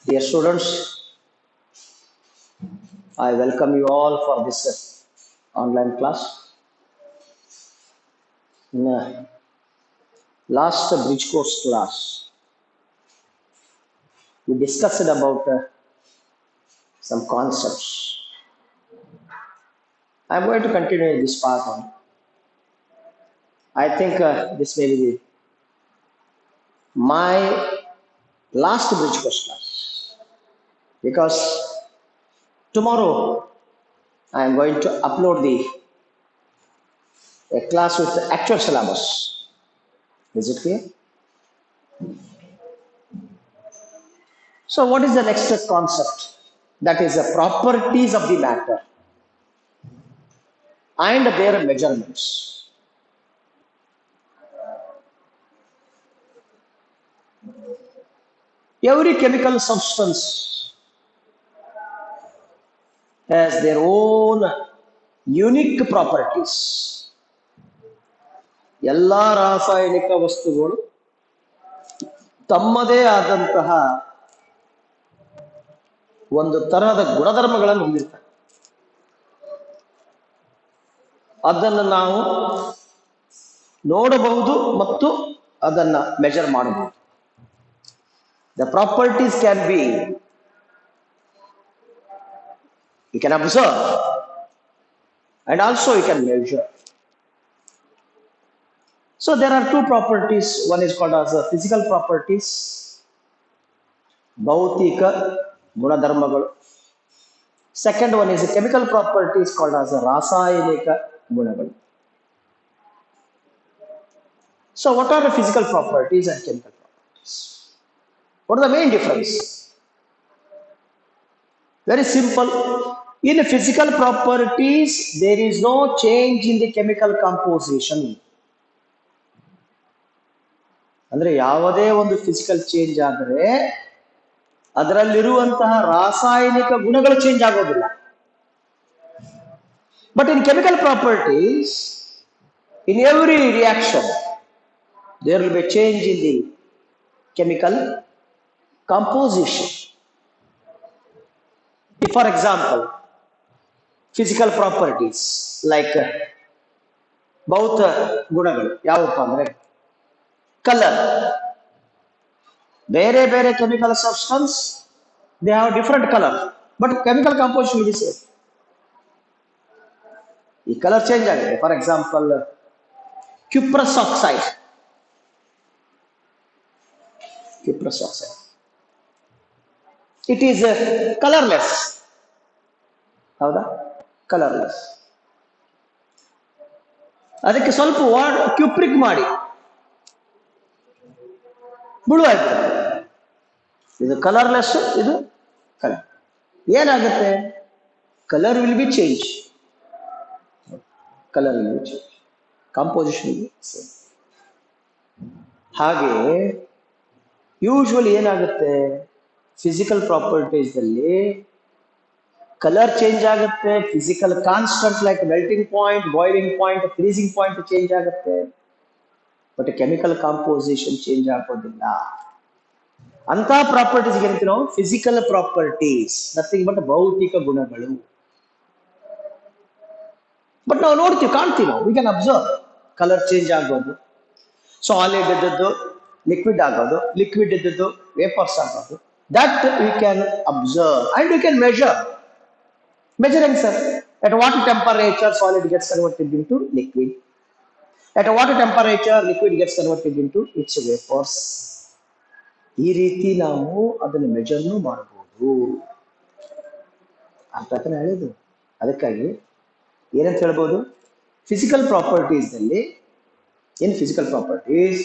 Dear students, I welcome you all for this online class. In last bridge course class, we discussed about some concepts. I am going to continue this part on. I think this may be my last bridge course class because tomorrow I am going to upload a class with the actual syllabus. Is it clear? So, what is the next concept? That is the properties of the matter and their measurements. Every chemical substance has their own unique properties. ಎಲ್ಲ ರಾಸಾಯನಿಕ ವಸ್ತುಗಳು ತಮ್ಮದೇ ಆದಂತಹ ಒಂದು ತರಹದ ಗುಣಧರ್ಮಗಳನ್ನು ಹೊಂದಿರ್ತವೆ. ಅದನ್ನು ನಾವು ನೋಡಬಹುದು ಮತ್ತು ಅದನ್ನು ಮೆಜರ್ ಮಾಡಬಹುದು. The properties can be, you can observe and also you can measure. So there are two properties. One is called as physical properties, ಭೌತಿಕ ಗುಣಧರ್ಮಗಳು. Second one is chemical properties called as ರಾಸಾಯನಿಕ ಗುಣಗಳು. So what are the physical properties and chemical properties? What is the main difference? Very simple. In physical properties, there is no change in the chemical composition. ಅಂದ್ರೆ ಯಾವುದೇ ಒಂದು physical change ಆದರೆ ಅದರಲ್ಲಿರುವಂತಹ ರಾಸಾಯನಿಕ ಗುಣಗಳು change ಆಗೋದಿಲ್ಲ. But in chemical properties, in every reaction there will be change in the chemical composition. For example, physical properties like ಭೌತ ಗುಣಗಳು ಯಾವಪ್ಪ ಅಂದ್ರೆ ಕಲರ್. ಬೇರೆ ಬೇರೆ chemical substance they have different colour, but chemical composition will be same. ಈ colour change ಆಗಿದೆ. For example, cuprous oxide. It is colorless. ಹೌದಾ? Colourless. ಅದಕ್ಕೆ ಸ್ವಲ್ಪ ಕ್ಯೂಪ್ರಿಕ್ ಮಾಡಿ ಬಿಡು ಆಯ್ತು. ಇದು ಕಲರ್ಲೆಸ್, ಇದು ಕಲರ್. ಏನಾಗುತ್ತೆ? Colour will be change. Colour will be change, composition will be same. ಹಾಗೆ ಯೂಶುವಲಿ ಏನಾಗುತ್ತೆ, ಫಿಸಿಕಲ್ ಪ್ರಾಪರ್ಟೀಸ್ ಅಲ್ಲಿ ಕಲರ್ ಚೇಂಜ್ ಆಗುತ್ತೆ, physical constant like melting point, boiling point, freezing point change ಆಗುತ್ತೆ. ಬಟ್ ಕೆಮಿಕಲ್ ಕಾಂಪೋಸಿಷನ್ ಚೇಂಜ್ ಆಗೋದಿಲ್ಲ. ಅಂತ properties ಏನಂತೀವಿ ನಾವು? Physical properties, nothing but ಭೌತಿಕ ಗುಣಗಳು. ಬಟ್ ನಾವು ನೋಡ್ತೀವಿ, ಕಾಣ್ತೀವಿ, ನಾವು we can observe colour change ಆಗೋದು, ಸಾಲಿಡ್ ಇದ್ದದ್ದು ಲಿಕ್ವಿಡ್ ಆಗೋದು, ಲಿಕ್ವಿಡ್ ಇದ್ದದ್ದು ವೇಪರ್ಸ್ ಆಗೋದು. That we can observe and we can measure. Measuring, sir, at what temperature solid gets converted into liquid, at what temperature liquid gets converted into its vapors. ಈ ರೀತಿ ನಾವು ಅದನ್ನು ಮೆಜರ್ನು ಮಾಡಬಹುದು. ಅರ್ಥ ಆಗ್ತಾನೆ ಹೇಳಿದ್ದು? ಅದಕ್ಕಾಗಿ ಏನಂತ ಹೇಳ್ಬೋದು, ಫಿಸಿಕಲ್ ಪ್ರಾಪರ್ಟೀಸ್ ಅಲ್ಲಿ, in physical properties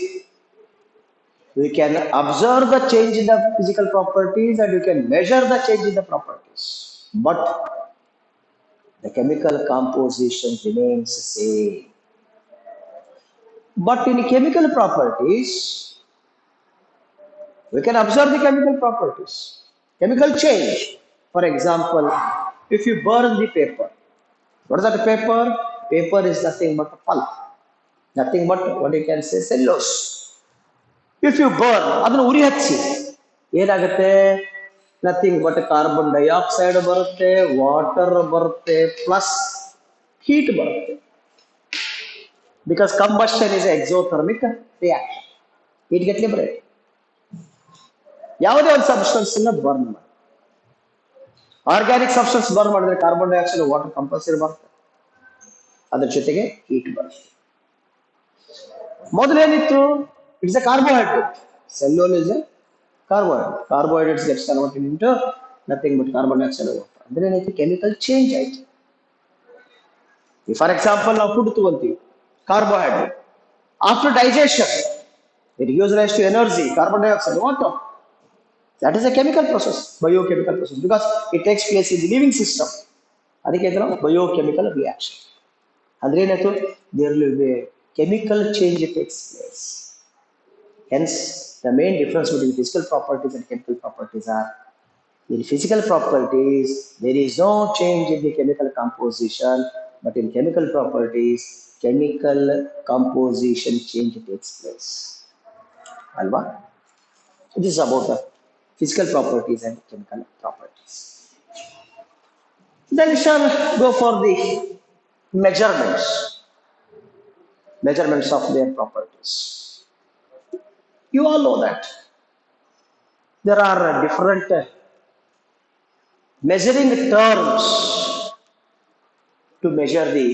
we can observe the change in the physical properties and you can measure the change in the properties, but the chemical composition remains the same. But in chemical properties we can observe the chemical properties, chemical change. For example, if you burn the paper, what is that paper? Paper is nothing but a pulp, nothing but what you can say cellulose. If you burn, ಅದನ್ನು ಉರಿ ಹಚ್ಚಿ ಏನಾಗುತ್ತೆ? Nothing but carbon dioxide ಬರುತ್ತೆ, water ಬರುತ್ತೆ, plus heat ಬರುತ್ತೆ. Because combustion is exothermic reaction. Heat get liberate. ಯಾವುದೇ ಒಂದು substance burn ಮಾಡಿ, ಆರ್ಗ್ಯಾನಿಕ್ ಸಬ್ಸ್ಟೆನ್ಸ್ ಬರ್ನ್ ಮಾಡಿದ್ರೆ ಕಾರ್ಬನ್ ಡೈಆಕ್ಸೈಡ್, ವಾಟರ್ ಕಂಪಲ್ಸರಿ ಬರುತ್ತೆ, ಅದ್ರ ಜೊತೆಗೆ ಹೀಟ್ ಬರುತ್ತೆ. ಮೊದಲೇನಿತ್ತು? It's a carbohydrate. Cellulose is a carbohydrate. Carbohydrates gets converted into nothing but carbon dioxide water. ಅಂದ್ರೆ ಏನಾಯ್ತು? ಕೆಮಿಕಲ್ ಚೇಂಜ್ ಆಯ್ತು. ಫಾರ್ ಎಕ್ಸಾಂಪಲ್ ನಾವು ಫುಡ್ ತಗೊಂತೀವಿ, carbohydrate. After digestion it gives rise to energy, carbon dioxide, water. That is a chemical process, biochemical process, because it takes place in the living system. ಅದಕ್ಕೆ ನಾವು biochemical reaction. ಅಂದ್ರೆ ಏನಾಯ್ತು? There will be a chemical change takes place. Hence, the main difference between physical properties and chemical properties are: in physical properties, there is no change in the chemical composition, but in chemical properties, chemical composition change takes place. Alva? So this is about the physical properties and chemical properties. Then we shall go for the measurements of their properties. You all know that there are different measuring terms to measure the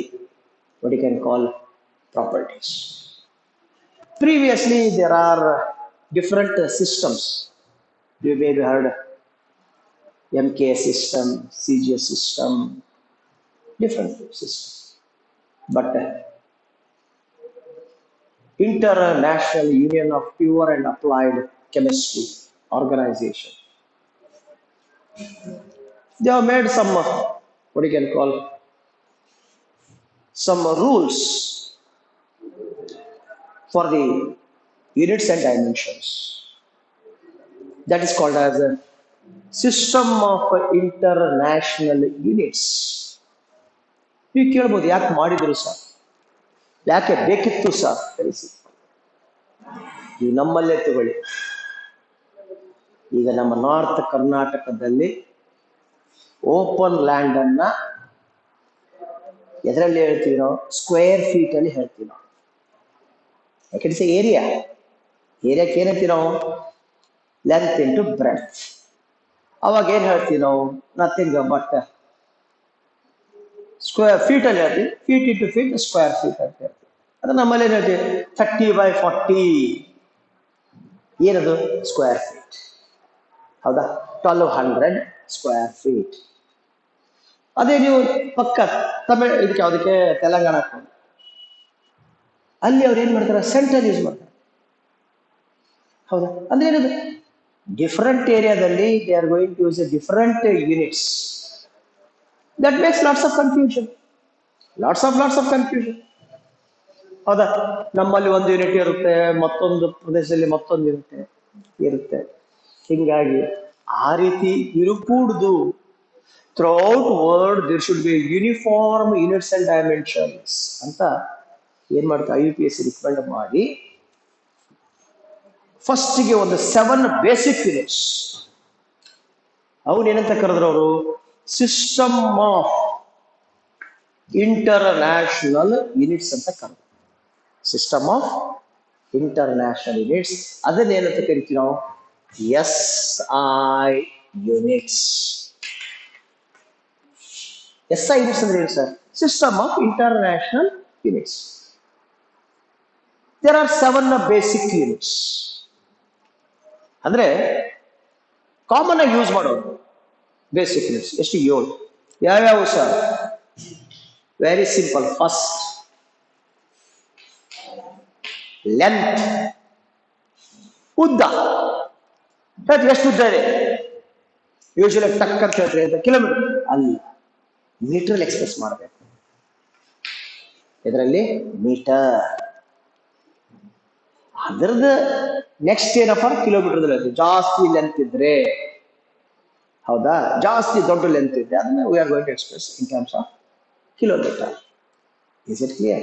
what you can call properties. Previously, there are different systems. You may have heard MKS system, CGS system, different systems. But International Union of Pure and Applied Chemistry organization, they have made some what you can call some rules for the units and dimensions. That is called as a system of international units. ನೀವು ಕೇಳ್ಬೋದು, ಯಾಕೆ ಮಾಡಿದ್ರು sir, ಯಾಕೆ ಬೇಕಿತ್ತು sir? ತಿಳಿಸಿ. ಈ ನಮ್ಮಲ್ಲೇ ತಗೊಳ್ಳಿ. ಈಗ ನಮ್ಮ ನಾರ್ತ್ ಕರ್ನಾಟಕದಲ್ಲಿ ಓಪನ್ ಲ್ಯಾಂಡ್ ಅನ್ನ ಎದರಲ್ಲಿ ಹೇಳ್ತೀವಿ ನಾವು? ಸ್ಕ್ವೇರ್ ಫೀಟ್ ಅಲ್ಲಿ ಹೇಳ್ತೀವಿ ನಾವು. ಯಾಕೆ ಇಟ್ಸ್ ಏರಿಯಾಕ್ಕೆ ಏನಂತೀವಿ ನಾವು? Length into breadth. ಅವಾಗ ಏನ್ ಹೇಳ್ತೀವಿ ನಾವು? ನಥಿಂಗ್ ಬಟ್ ಸ್ಕ್ವೇರ್ ಫೀಟ್ ಅಲ್ಲಿ ಹೇಳ್ತೀವಿ. Feet into feet square feet ಅಂತ ಹೇಳ್ತೀವಿ. ಅದು ನಮ್ಮಲ್ಲಿ ಏನ್ ಹೇಳ್ತೀವಿ? 30/40. ಏನದು? Square feet. ಹೌದಾ? 1200 ಸ್ಕ್ವೇರ್ ಫೀಟ್. ಅದೇ ನೀವು ಪಕ್ಕ ಇದಕ್ಕೆ ಯಾವುದಕ್ಕೆ ತೆಲಂಗಾಣಕ್ಕೆ, ಅಲ್ಲಿ ಅವ್ರು ಏನ್ ಮಾಡ್ತಾರೆ? ಸೆಂಟರ್ ಯೂಸ್ ಮಾಡ್ತಾರೆ. ಹೌದಾ? ಅಂದ್ರೆ ಏನದು? ಡಿಫರೆಂಟ್ ಏರಿಯಾದಲ್ಲಿ they are going to use different units. That makes lots of confusion. ಹೌದಾ? ನಮ್ಮಲ್ಲಿ ಒಂದು ಯೂನಿಟ್ ಇರುತ್ತೆ, ಮತ್ತೊಂದು ಪ್ರದೇಶದಲ್ಲಿ ಮತ್ತೊಂದು ಇರುತ್ತೆ. ಹೀಗಾಗಿ ಆ ರೀತಿ ಇರಕೂಡ್ದು. Throughout world there should be uniform units and dimensions ಅಂತ ಏನ್ ಮಾಡ್ತಾರೆ? IUPAC ರಿಕಮೆಂಡ್ ಮಾಡಿ ಫಸ್ಟ್ಗೆ ಒಂದು 7 ಬೇಸಿಕ್ ಯೂನಿಟ್ಸ್. ಅವನೇನಂತ ಕರೆದ್ರು ಅವರು? ಸಿಸ್ಟಮ್ ಆಫ್ ಇಂಟರ್ನ್ಯಾಷನಲ್ ಯೂನಿಟ್ಸ್ ಅಂತ ಕರೆದ್ರು. System of international units. ಅದನ್ನೇನಂತ ಕರಿತೀವಿ ನಾವು? SI units. SI ಯೂನಿಟ್ಸ್ ಅಂದ್ರೆ ಏನು sir? System of international units. There are 7 basic units. ಅಂದ್ರೆ ಕಾಮನ್ ಆಗಿ ಯೂಸ್ ಮಾಡೋದು ಬೇಸಿಕ್ ಯೂನಿಟ್ಸ್ ಎಷ್ಟು? 7. ಯಾವ್ಯಾವು sir? Very simple. First, length, ಉದ್ದ. ಎಷ್ಟು ಉದ್ದ ಇದೆ? ಯೂಶಲಿ ಟಕ್ ಅಂತ ಹೇಳ್ತಾರೆ, ಕಿಲೋಮೀಟರ್ ಅಲ್ಲ, ಮೀಟರ್ ಎಕ್ಸ್ಪ್ರೆಸ್ ಮಾಡಬೇಕು. ಇದರಲ್ಲಿ ಮೀಟರ್. ಅದರದ್ದು ನೆಕ್ಸ್ಟ್ ಏನಪ್ಪ? ಕಿಲೋಮೀಟರ್. ಜಾಸ್ತಿ ಲೆಂತ್ ಇದ್ರೆ, ಹೌದಾ, ಜಾಸ್ತಿ ದೊಡ್ಡ ಲೆಂತ್ ಇದ್ರೆ ಅದನ್ನ we are going to express in terms of kilometer. Is it clear?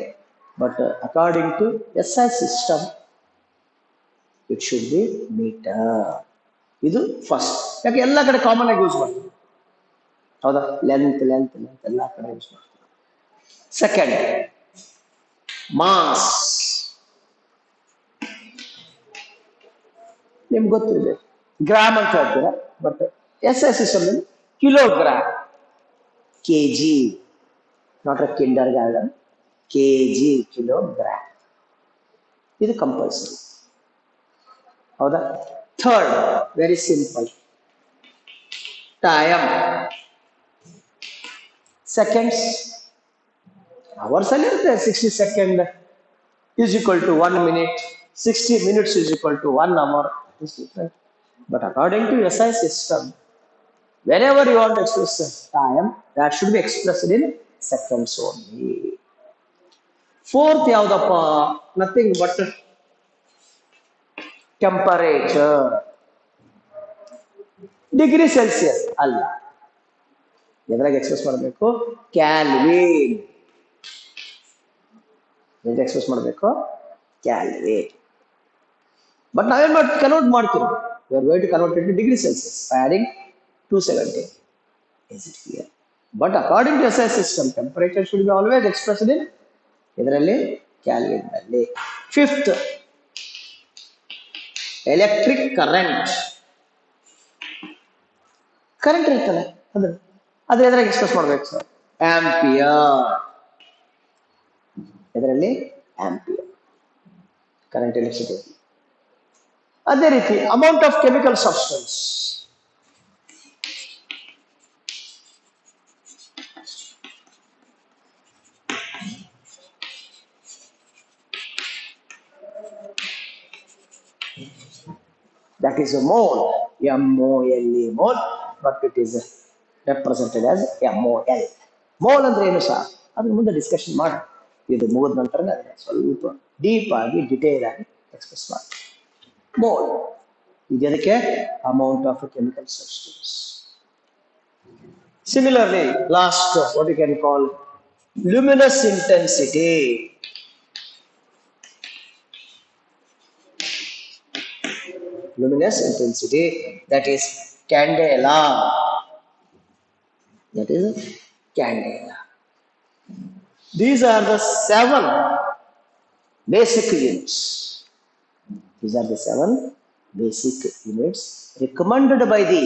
But according to SI system, it should be meter. ಇದು ಫಸ್ಟ್. ಯಾಕೆ ಎಲ್ಲ ಕಡೆ ಕಾಮನ್ ಆಗಿ ಯೂಸ್ ಮಾಡ್ತೀವಿ, ಹೌದಾ? ಲೆಂತ್ ಲೆಂತ್ ಲೆಂತ್ ಎಲ್ಲ ಕಡೆ ಯೂಸ್ ಮಾಡ್ತೀವಿ. Second, mass. ನಿಮ್ಗೆ ಗೊತ್ತಿರಬೇಕು, ಗ್ರಾಮ್ ಅಂತ ಹೇಳ್ತೀರಾ, but S I system kilogram, K G, not a kindergarten, K G, kilogram. ಇದು ಕಂಪಲ್ಸರಿ, ಹೌದಾ? Third, very simple, time. Seconds, hours ಅಲ್ಲಿ ಇರುತ್ತೆ. 60 second is equal to 1 minute, 60 minutes is equal to 1 hour. Is different. But according to SI system, whenever you want to express time, that should be expressed in seconds only. Fourth, yaudappa? Nothing but temperature. Degree Celsius ಅಲ್ಲ, ಎದ್ರಾಗ express ಮಾಡಬೇಕು? Calvin. ಎಲ್ಲಿ express ಮಾಡಬೇಕು? Calvin. But ನಾವೇನ್ convert ಮಾಡ್ತೀವಿ? We are going to convert it to degree Celsius by adding 270. Is it clear? But according to SI system, temperature should be always expressed in ಇದರಲ್ಲಿ Calvin ನಲ್ಲಿ. Fifth, electric current. Current ಇರ್ತಲ್ಲ, ಅದು ಎದ್ರಾಗ express ಮಾಡ್ಬೇಕು sir? Ampere. ಇದರಲ್ಲಿ ampere current, electricity. ಅದೇ ರೀತಿ amount of chemical substance. That is a mole, MOLE, mole, but it is represented as MOL. Mole ಅಂದ್ರೆ ಏನು ಸರ್? ಅದ್ರ ಮುಂದೆ ಡಿಸ್ಕಷನ್ ಮಾಡಿ, ಇದು ಮುಗಿದ ನಂತರ ಸ್ವಲ್ಪ ಡೀಪ್ ಆಗಿ ಡಿಟೇಲ್ ಆಗಿ ಎಕ್ಸ್ಪ್ರೆಸ್ ಮಾಡಿ. ಮೋಲ್ ಇದಕ್ಕೆ amount of chemical substance. Similarly, last, what you can call luminous intensity. Luminous intensity, that is candela. That is candela. These are the 7 basic units. These are the 7 basic units recommended by the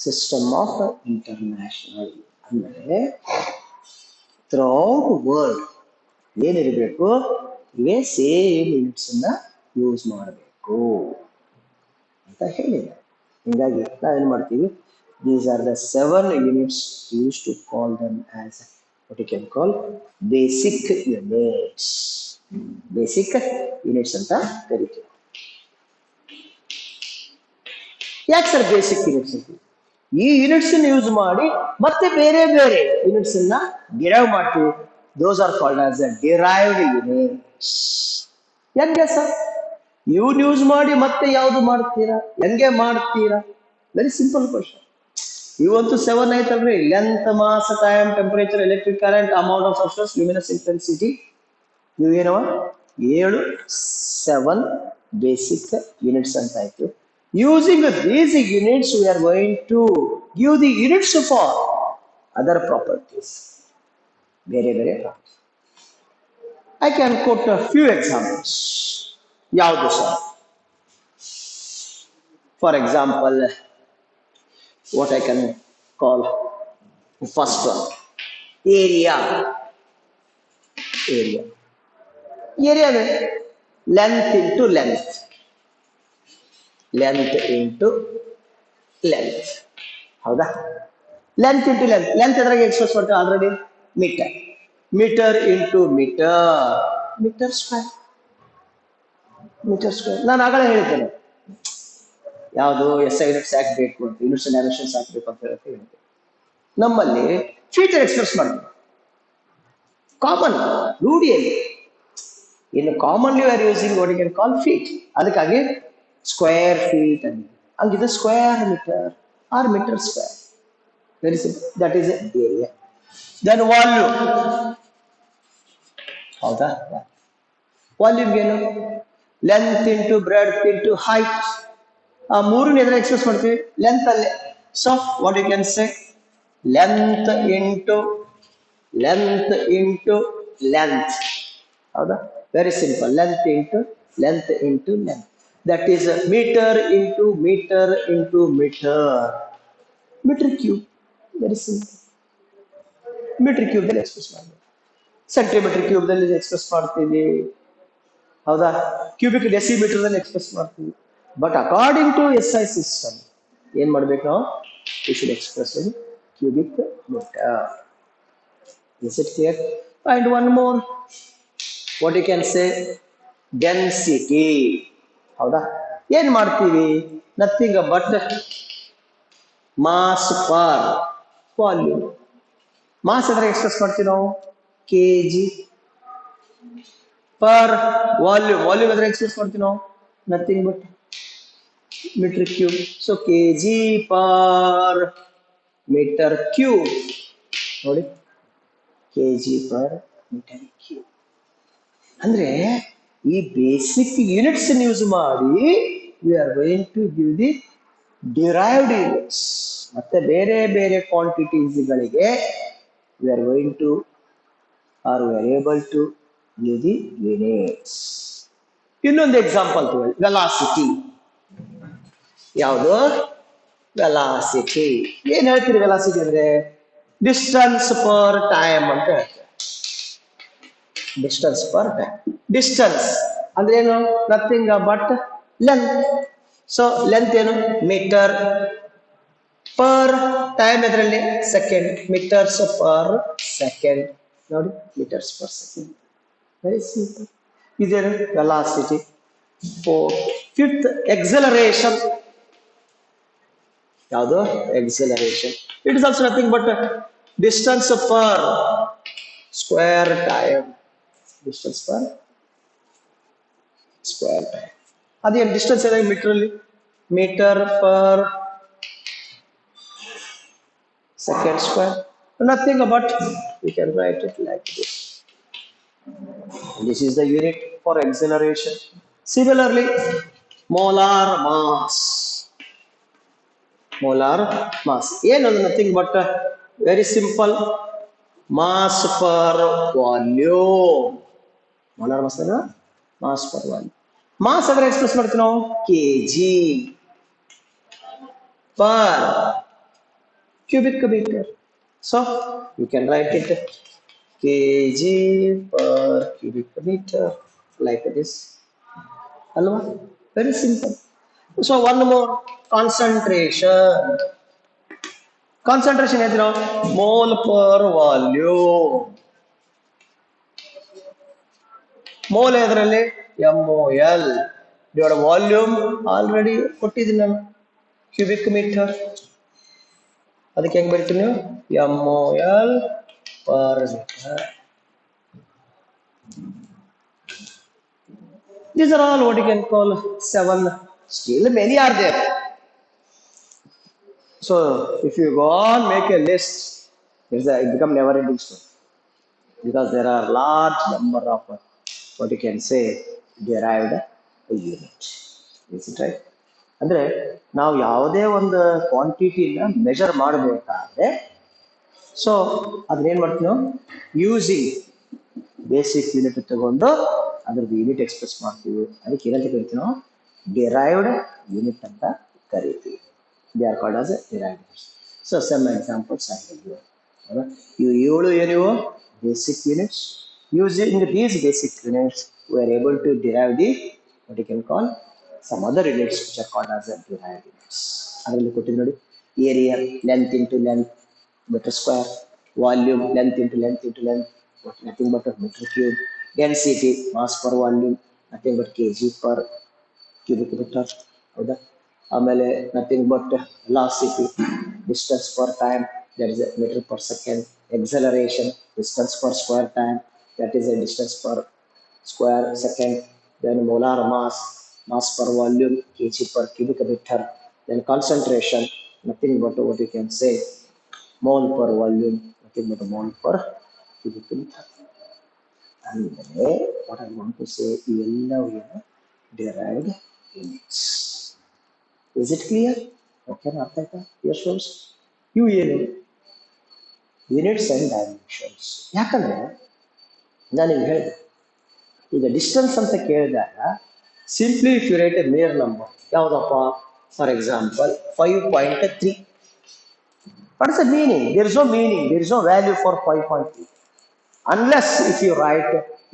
system of international. ಅಂದರೆ throughout world ಏನಿರಬೇಕು, ಇವೇ same units ಅನ್ನ use ಮಾಡಬೇಕು ಅಂತ ಹೇಳಿದ್ದಾರೆ. ಹೀಗಾಗಿ ನಾವೇನು ಮಾಡ್ತೀವಿ? These are the 7 units use to call them as what you can call basic units. Basic units ಅಂತ ಕರಿತೀವಿ. ಯಾಕೆ ಸರ್ ಬೇಸಿಕ್ ಯೂನಿಟ್ಸ್ ಅಂತ? ಈ ಯೂನಿಟ್ಸ್ ಯೂಸ್ ಮಾಡಿ ಮತ್ತೆ ಬೇರೆ ಬೇರೆ ಯೂನಿಟ್ಸ್ ಅನ್ನ ಡಿರೈವ್ ಮಾಡ್ತೀವಿ. Those are called as derived units. ಹೆಂಗೆ ಸರ್ ಇವ್ನು ಯೂಸ್ ಮಾಡಿ ಮತ್ತೆ ಯಾವ್ದು ಮಾಡ್ತೀರಾ? ಹೆಂಗೆ ಮಾಡ್ತೀರಾ? Very simple question. ಇವಂತೂ 7 ಆಯ್ತಲ್ರಿ. Length, mass, time, temperature, electric current, amount of substance, luminous intensity. ಇವೇನವ 7 ಬೇಸಿಕ್ ಯೂನಿಟ್ಸ್ ಅಂತ ಆಯ್ತು. Using these units, we are going to give the units for other properties. Very properties. I can quote a few examples. Yaudu sir? For example, what I can call first one, area. Area length into length. Length into length, ಹೌದಾ? Length into length. Length ಎದ್ರಾಗ express ಮಾಡ್ತೀವಿ already? Metre. Metre into metre, metre square. Metre square ನಾನು ಆಗಲೇ ಹೇಳಿದ್ದೇನೆ, ಯಾವುದು SI units ಯಾಕೆ ಬೇಕು ಅಂತ, ಯೂನಿಟ್ಸ್ ಡೈಮೆನ್ಷನ್ಸ್ ಹಾಕಬೇಕು ಅಂತ ಹೇಳ್ತೀವಿ. ನಮ್ಮಲ್ಲಿ ಫೀಟ್ ಎಕ್ಸ್ಪ್ರೆಸ್ ಮಾಡ್ತೀವಿ ಕಾಮನ್ ರೂಢಿಯಲ್ಲಿ. ಇನ್ನು commonly are using what you can call feet. ಅದಕ್ಕಾಗಿ ಸ್ಕ್ವೇರ್ ಫೀಟ್ ಅಂತ. ಹಂಗಿದ್ರೆ square metre or metre square. Very simple. That is area. Then volume, ಹೌದಾ? ವಾಲ್ಯೂಮ್ ಏನು? Length into breadth into height. ಆ ಮೂರನ್ನ ಎದುರು ಎಕ್ಸ್ಪ್ರೆಸ್ ಮಾಡ್ತೀವಿ ಲೆಂತ್ ಅಲ್ಲಿ. So what you can say length into length into length. ಹೌದಾ? Very simple. Length into length. That is metre into metre into metre. Metre cube. Very simple. Metre cube ಅಲ್ಲಿ express ಮಾಡ್ತೀವಿ. Centimetre cube ದಲ್ಲಿ express ಮಾಡ್ತೀವಿ. ಹೌದಾ? Cubic decimetre ದಲ್ಲಿ express ಮಾಡ್ತೀವಿ. But according to S I system ಏನ್ ಮಾಡ್ಬೇಕು ನಾವು? We should express in cubic metre. Is it clear? And one more, what you can say density. ಹೌದಾ? ಏನ್ ಮಾಡ್ತೀವಿ? Nothing but mass per volume. Mass ಅಂದ್ರೆ express ಮಾಡ್ತೀವಿ ನಾವು ಕೆಜಿ ಪರ್ ವಾಲ್ಯೂಮ್. ವಾಲ್ಯೂಮ್ ಅಂದ್ರೆ ಎಕ್ಸ್ಪ್ರೆಸ್ ಮಾಡ್ತೀವಿ ನಾವು nothing but metre cube. So KG per metre cube. ನೋಡಿ, ಕೆಜಿ ಪರ್ ಮೀಟರ್ ಕ್ಯೂಬ್ ಅಂದ್ರೆ ಈ ಬೇಸಿಕ್ ಯೂನಿಟ್ಸ್ ಯೂಸ್ ಮಾಡಿ we are going to give the derived units. ಮತ್ತೆ ಬೇರೆ ಬೇರೆ ಕ್ವಾಂಟಿಟೀಸ್ಗಳಿಗೆ we are going to are we are able to give the units. ಇನ್ನೊಂದು example ತಗೊಳ್ಳಿ, ವೆಲಾಸಿಟಿ. ಯಾವುದು? ವೆಲಾಸಿಟಿ. ಏನ್ ಹೇಳ್ತೀರಿ ವೆಲಾಸಿಟಿ ಅಂದ್ರೆ? ಡಿಸ್ಟನ್ಸ್ ಪರ್ ಟೈಮ್ ಅಂತ ಹೇಳ್ತೀವಿ. Distance per time. ಡಿಸ್ಟನ್ಸ್ ಅಂದ್ರೆ ಏನು? Nothing but length. So length ಏನು? ಮೀಟರ್. ಪರ್ ಟೈಮ್ ಇದರಲ್ಲಿ ಸೆಕೆಂಡ್. Metres per second. ನೋಡಿ, metres per second. Very simple. ಇದೇನು? ವೆಲಾಸಿಟಿ. Fifth, acceleration. ಯಾವುದು? Acceleration. It is also nothing but distance per square time. Distance per square time. ಅದೇನು distance ಏನಾಗಿ metre ಅಲ್ಲಿ? Metre per second square. Nothing but we can write it like this. This is the unit for acceleration. Similarly, molar mass. Molar mass. ಏನದು? nothing but very simple mass per volume. Molar mass ಅಂದ್ರೆ mass per volume. Mass ಅಂದ್ರೆ express ಮಾಡ್ತೀವಿ ನಾವು KG per cubic meter. So you can write it kg per cubic meter like this. Hello? Very simple. So one more, concentration. Concentration is mole per volume. Mole ಎದರಲ್ಲಿ? MOL divided volume already ಕೊಟ್ಟಿದ್ದೀನಿ ನಾನು, cubic metre. ಅದಕ್ಕೆ ಹೆಂಗ್ ಬರ್ತೀನಿ ನೀವು? MOL per meter. These are all what you can call 7. Still many are there. So if you go on make a list, it become never ending story, because there are large number of what you can say derived unit. Is it right? ಅಂದ್ರೆ ನಾವು ಯಾವುದೇ ಒಂದು ಕ್ವಾಂಟಿಟಿನ measure ಮಾಡಬೇಕಾದ್ರೆ so ಅದನ್ನೇನು ಮಾಡ್ತೀವಿ ನಾವು? Using basic unit ತಗೊಂಡು ಅದ್ರದ್ದು ಯೂನಿಟ್ ಎಕ್ಸ್ಪ್ರೆಸ್ ಮಾಡ್ತೀವಿ. ಅದಕ್ಕೆ ಏನಂತ ಕರಿತೀವಿ ನಾವು? ಡಿರೈವ್ಡ್ ಯೂನಿಟ್ ಅಂತ ಕರಿತೀವಿ. They are called as derived units. So some examples are here. ಇವು 7 ಏನಿವು? Basic units. Using these basic units we are able to derive the what you can call some other units which are called as derived units. ಅದರಲ್ಲಿ ಕೊಟ್ಟಿದ್ದು ನೋಡಿ, area length into length metre square, volume length into length into length nothing but metre cube, density mass per volume nothing but KG per cubic metre. ಹೌದಾ? ಆಮೇಲೆ nothing but velocity, distance per time, that is metre per second. Acceleration, distance per square time, that is a distance per square second. Then molar mass, mass per volume, kg per cubic meter. Then concentration, nothing but what you can say mole per volume, nothing but mole per cubic meter. ಅಂದರೆ what I want to say, ಇವೆಲ್ಲವೂ derived units. Is it clear? Okay, ಅರ್ಥ ಆಯ್ತಾ? Yes, friends. ಇವು ಏನು units and dimensions. ಯಾಕಂದ್ರೆ ನಾನು ನಿಮ್ಗೆ ಹೇಳಿದೆ, ಈಗ ಡಿಸ್ಟೆನ್ಸ್ ಅಂತ ಕೇಳಿದಾಗ simply if you write a mere number, ಯಾವುದಪ್ಪ? For example 5.3. What is the meaning? There is no meaning, there is no value for 5.3 unless if you write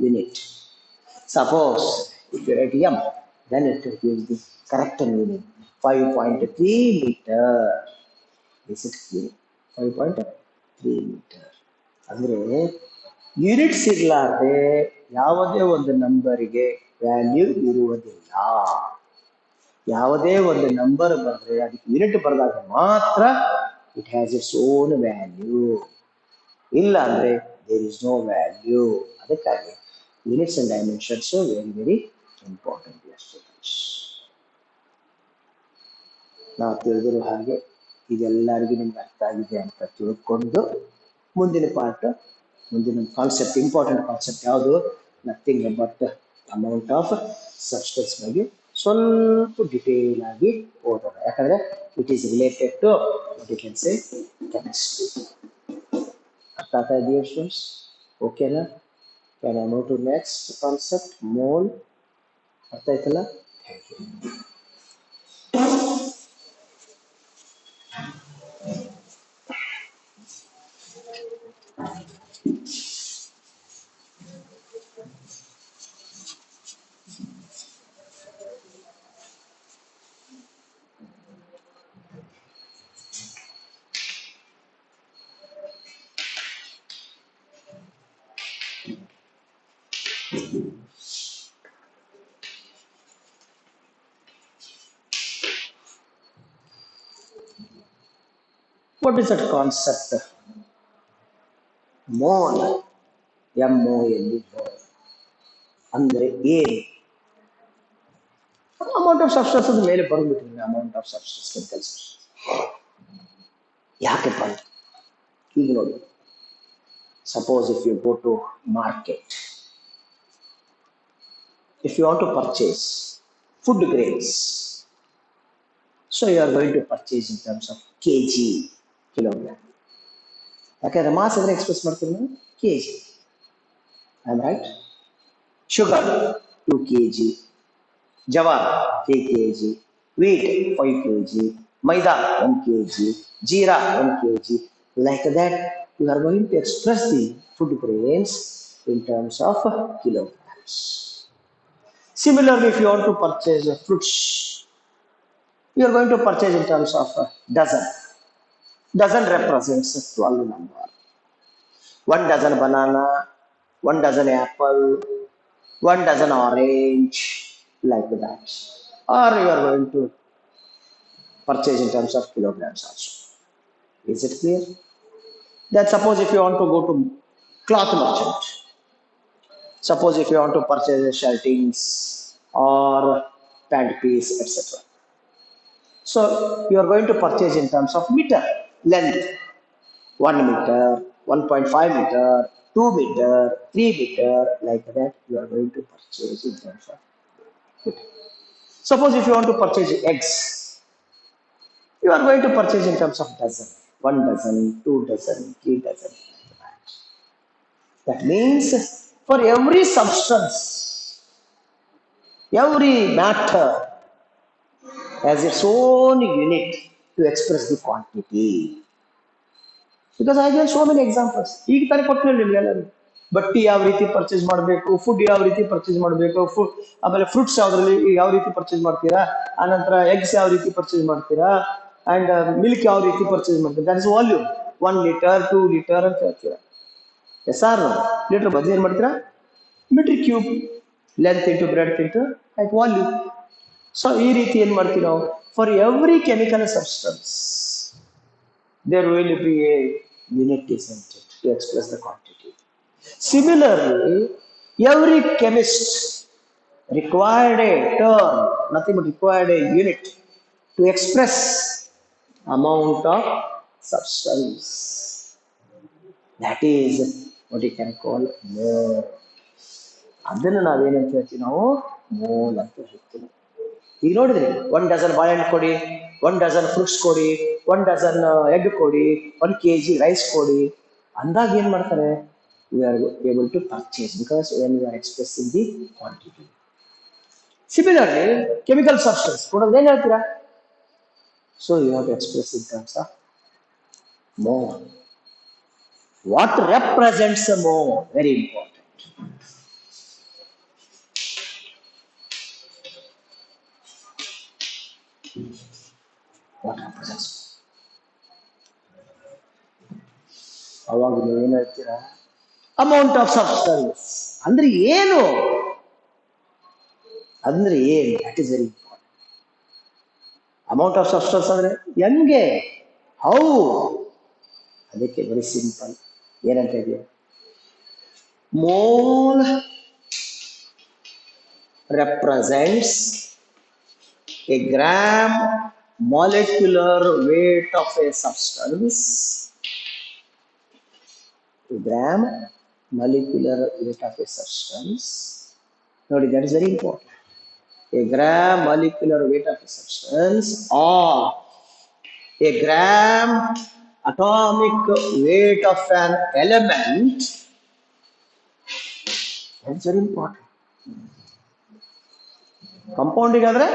unit. Suppose if you write m, then it gives the correct meaning. 5.3 meter. Is it clear? 5.3 meter. ಅಂದರೆ units ಇರಲಾರ್ದೆ ಯಾವುದೇ ಒಂದು ನಂಬರಿಗೆ value ಇರುವುದಿಲ್ಲ. ಯಾವುದೇ ಒಂದು number ಬರೆದ್ರೆ ಅದಕ್ಕೆ ಯೂನಿಟ್ ಬರೆದಾಗ ಮಾತ್ರ it has its own value. ಇಲ್ಲ ಅಂದರೆ ದೇರ್ ಇಸ್ ನೋ ವ್ಯಾಲ್ಯೂ. ಅದಕ್ಕಾಗಿ units and dimensions very very important. ನಾವು ತಿಳಿದಿರೋ ಹಾಗೆ ಇದೆಲ್ಲರಿಗೂ ನಿಮ್ಗೆ ಅರ್ಥ ಆಗಿದೆ ಅಂತ ತಿಳ್ಕೊಂಡು ಮುಂದಿನ ಕಾನ್ಸೆಪ್ಟ್, ಇಂಪಾರ್ಟೆಂಟ್ ಕಾನ್ಸೆಪ್ಟ್ ಯಾವುದು? Nothing but amount of substance ಬಗ್ಗೆ ಸ್ವಲ್ಪ ಡಿಟೇಲ್ ಆಗಿ ಓದೋಣ. ಯಾಕಂದ್ರೆ it is related to what you can say chemistry. ಅರ್ಥ ಆಗ್ತಾ ಇದೆಯಾ ಸ್ಟೂಡೆಂಟ್ಸ್? ಓಕೆನಾ? Can I move to next concept, mole? ಅರ್ಥ ಆಯ್ತಲ್ಲ? Thank you. What is that concept? Mole, MOLE, ಅಂದರೆ ಏನು? ಅಮೌಂಟ್ ಆಫ್ ಸಬ್ಸ್ಟೆನ್ಸ್ ಅದ ಮೇಲೆ ಬರ್ಬಿಟ್ರಿ. Amount of substance, chemical substance ಯಾಕೆ ಬಂತು? ಈಗ ನೋಡಿ, suppose if you go to market, if you want to purchase food grains, so you are going to purchase in terms of kg, kilogram. ಯಾಕಂದ್ರೆ mass ಅಂದ್ರೆ express ಮಾಡ್ತೀವಿ ನಾವು kg. I am right? Sugar 2 kg, ಜವಾರ್ 3 kg, wheat 5 kg, maida 1 kg, jeera 1 kg. Like that, you are going to express the food grains in terms of kilograms. Similarly, if you want to purchase fruits, you are going to purchase in terms of dozen. Dozen represents 12 number. 1 dozen banana, 1 dozen apple, 1 dozen orange, like that. Or you are going to purchase in terms of kilograms also. Is it clear? Then suppose if you want to go to cloth merchant, suppose if you want to purchase shirtings or pant piece, etc. So you are going to purchase in terms of meter, length, 1 meter, 1.5 meter, 2 meter, 3 meter, like that. You are going to purchase in terms of meter. Suppose if you want to purchase eggs, you are going to purchase in terms of dozen, 1 dozen, 2 dozen, 3 dozen, like that. That means for every substance, every matter has its own unit to express the quantity. Because I gave so many examples. ಈಗ ತಾನೇ ಕೊಟ್ಟರೆ ನಿಮಗೆಲ್ಲರೂ ಬಟ್ಟಿ ಯಾವ ರೀತಿ purchase ಮಾಡಬೇಕು, food ಯಾವ ರೀತಿ purchase ಮಾಡಬೇಕು, ಆಮೇಲೆ ಫ್ರೂಟ್ಸ್ ಯಾವುದ್ರಲ್ಲಿ ಯಾವ ರೀತಿ ಪರ್ಚೇಸ್ ಮಾಡ್ತೀರಾ, ಆನಂತರ ಎಗ್ಸ್ ಯಾವ ರೀತಿ ಪರ್ಚೇಸ್ ಮಾಡ್ತೀರಾ, ಅಂಡ್ ಮಿಲ್ಕ್ ಯಾವ ರೀತಿ ಪರ್ಚೇಸ್ ಮಾಡ್ತೀರಾ. That is volume. 1 litre 2 litre ಅಂತ ಹೇಳ್ತೀರಾ. ಎಸ್ ಆರ್ ಲೀಟರ್ ಬದಲು ಏನು ಮಾಡ್ತೀರಾ? Metre cube, length into breadth into like volume. So ಈ ರೀತಿ ಏನು ಮಾಡ್ತೀವಿ ನಾವು? For every chemical substance there will be a unit, isn't it, to express the quantity. Similarly, every chemist required a term, nothing but required a unit to express amount of substance. That is what you can call mole. ಅದನ್ನು ನಾವೇನಂತ ಹೇಳ್ತೀವಿ? ನಾವು mole ಅಂತ ಹೇಳ್ತೀವಿ. ಈಗ ನೋಡಿದ್ರಿ 1 dozen ಬಾಳೆಹಣ್ಣು ಕೊಡಿ, 1 ಡಜನ್ ಫ್ರೂಟ್ಸ್ ಕೊಡಿ, 1 ಡಜನ್ ಎಗ್ ಕೊಡಿ, 1 kg ರೈಸ್ ಕೊಡಿ ಅಂದಾಗ ಏನ್ ಮಾಡ್ತಾರೆ, we are able to purchase because when we are expressing the quantity. Similarly, chemical substance ಕೊಡೋದು ಏನ್ ಹೇಳ್ತೀರಾ? So you have to express in terms of mole. What represents a mole? Very important. What represents? ಅವಾಗ ನೀವು ಏನ್ ಹೇಳ್ತೀರಾ? Amount of substance ಅಂದ್ರೆ ಏನು? ಅಂದ್ರೆ ಏನು? That is very important. Amount of substance ಅಂದ್ರೆ ಹೆಂಗೆ, ಹೌ? ಅದಕ್ಕೆ ವೆರಿ ಸಿಂಪಲ್. ಏನಂತ ಇದೆಯಾ? Mole represents a gram molecular weight of a substance. A gram molecular weight of a substance. Nodi, that is very important. A gram molecular weight of a substance or a gram atomic weight of an element. That is very important. ಕಂಪೌಂಡಿಗೆ ಆದ್ರೆ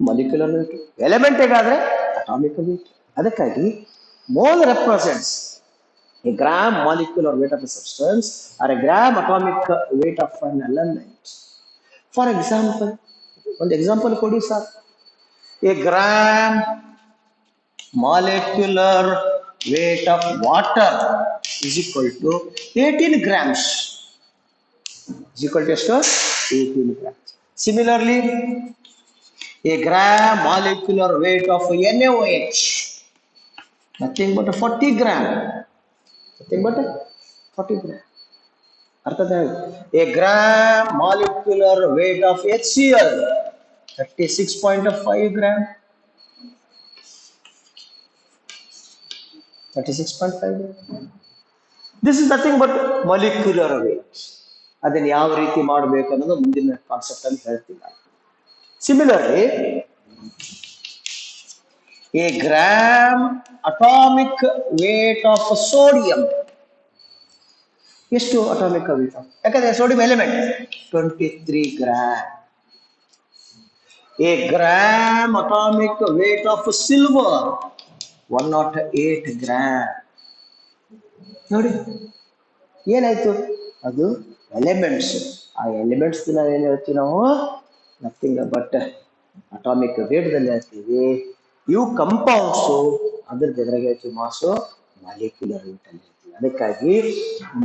molecular weight, ಎಲಿಮೆಂಟಿಗೆ ಆದ್ರೆ atomic weight. ಅದಕ್ಕಾಗಿ mole represents a gram molecular weight of a substance or a gram atomic weight of an element. For example, ಒಂದು example ಕೊಡಿ sir. A gram molecular weight of water is equal to 18 grams. Is equal to ಎಷ್ಟು? 18 grams. Similarly, a gram molecular weight of NaOH, nothing but 40 gram. Nothing but 40 gram. A gram molecular weight of HCl, 36.5 gram. 36.5 gram. This is nothing but molecular weight. ಅದನ್ನು ಯಾವ ರೀತಿ ಮಾಡಬೇಕು ಅನ್ನೋದು ಮುಂದಿನ concept ಅಲ್ಲಿ ಹೇಳ್ತೀನಿ. Similarly, a gram atomic weight of sodium. ಎಷ್ಟು atomic wait? ಯಾಕಂದ್ರೆ sodium element 23 gram. A gram atomic weight of silver 108 gram. ನೋಡಿ ಏನಾಯ್ತು? ಅದು ಎಲಿಮೆಂಟ್ಸ್. ಆ ಎಲಿಮೆಂಟ್ಸ್ ನಾವೇನು ಹೇಳ್ತೀವಿ ನಾವು? ನಥಿಂಗ್ ಬಟ್ ಅಟಾಮಿಕ್ ವೇಟ್ದಲ್ಲಿ ಹೇಳ್ತೀವಿ. ಇವು ಕಂಪೌಂಡ್ಸು, ಅದ್ರ ಎದುರಾಗಿ ಹೇಳ್ತೀವಿ ಮಾಸು ಮಾಲಿಕ್ಯುಲರ್ ವೇಟ್ ಅಲ್ಲಿ ಹೇಳ್ತೀವಿ. ಅದಕ್ಕಾಗಿ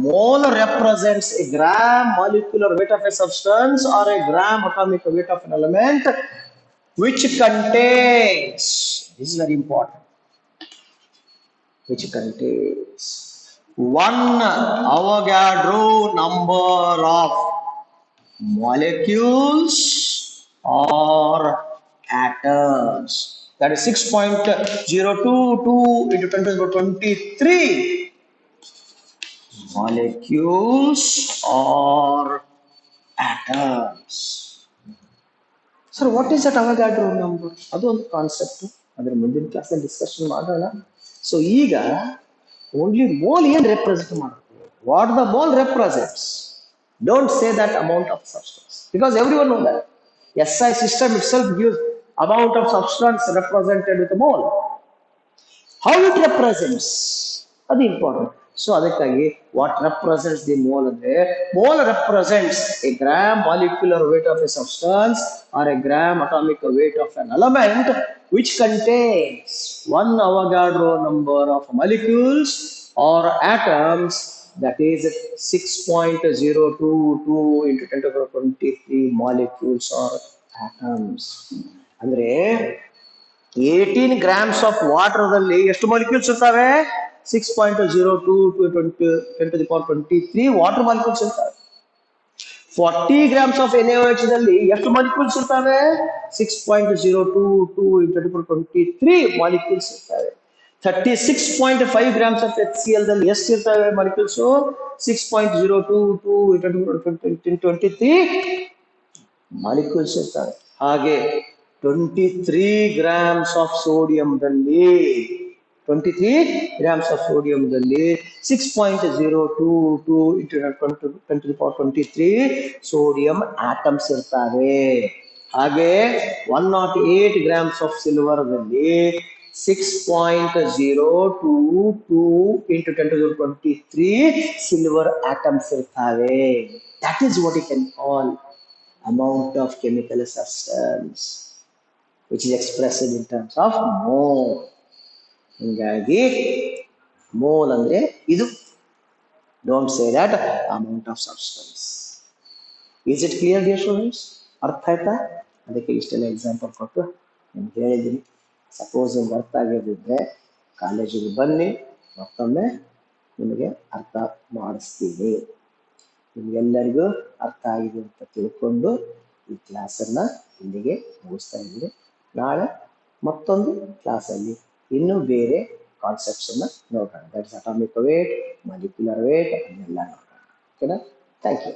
mole represents a gram molecular weight of a substance or a gram atomic weight of an element which contains, this is very important, which contains 1 Avogadro number of molecules or atoms. That is 6.022 into 10 to the power 23 molecules or atoms. Sir, what is that Avogadro number? ಅದು ಒಂದು concept, ಅದರ ಮುಂದಿನ ಕ್ಲಾಸಲ್ಲಿ discussion ಮಾಡೋಣ. So ಈಗ only mole ಏನು represent ಮಾಡುತ್ತೆ, what the mole represents. Don't say that amount of substance because everyone no that SI system itself gives amount of substance represented with a mole. How it represents, ಅದು important. So ಅದಕ್ಕಾಗಿ what represents the mole ಅಂದ್ರೆ, mole represents a gram molecular weight of a substance or a gram atomic weight of an element which contains 1 Avogadro number of molecules or atoms, that is 6.022 into 10 to the power 23 molecules or atoms. ಅಂದ್ರೆ 18 grams of water ದಲ್ಲಿ ಎಷ್ಟು molecules ಇರ್ತವೆ? 6.022 into 10 to the power 23 water molecules ಇರ್ತವೆ. 40 grams of NaOH ದಲ್ಲಿ ಎಷ್ಟು molecules ಇರ್ತವೆ? 6.022 into 10 to the power 23 molecules ಇರ್ತವೆ. 36.5 grams of HCl ದಲ್ಲಿ ಎಷ್ಟು ಇರ್ತವೆ molecules? 6.022 into 10 to the power 23 molecules ಇರ್ತವೆ. ಹಾಗೆ 23 ಗ್ರಾಮ್ಸ್ ಆಫ್ ಸೋಡಿಯಂದಲ್ಲಿ 23 grams of sodiumದಲ್ಲಿ 6.022 into 10 to the power 23 sodium atoms ಇರ್ತವೆ. ಹಾಗೆ 108 grams of silverದಲ್ಲಿ 6.022 into 10 to the 23 silver atoms ಇರ್ತವೆ. That is what you can call amount of chemical substance, which is expressed in terms of mole. ಹೀಗಾಗಿ mole ಅಂದ್ರೆ ಇದು. Don't say that amount of substance. Is it clear dear students? ಅರ್ಥ ಆಯ್ತಾ? ಅದಕ್ಕೆ ಇಷ್ಟೆಲ್ಲ example ಕೊಟ್ಟು ನಿಮ್ಗೆ ಹೇಳಿದ್ದೀನಿ. ಸಪೋಸ್ ನಿಮ್ಗೆ ಅರ್ಥ ಆಗಿದ್ದಿದ್ರೆ ಕಾಲೇಜಿಗೆ ಬನ್ನಿ, ಮತ್ತೊಮ್ಮೆ ನಿಮಗೆ ಅರ್ಥ ಮಾಡಿಸ್ತೀನಿ. ನಿಮ್ಗೆಲ್ಲರಿಗೂ ಅರ್ಥ ಆಗಿದೆ ಅಂತ ತಿಳ್ಕೊಂಡು ಈ ಕ್ಲಾಸನ್ನು ಇಲ್ಲಿಗೆ ಮುಗಿಸ್ತಾ ಇದ್ದೀನಿ. ನಾಳೆ ಮತ್ತೊಂದು ಕ್ಲಾಸಲ್ಲಿ ಇನ್ನೂ ಬೇರೆ ಕಾನ್ಸೆಪ್ಟ್ಸನ್ನು ನೋಡೋಣ. That's atomic weight, molecular weight, ಅದನ್ನೆಲ್ಲ ನೋಡೋಣ. ಓಕೆನಾ? Thank you.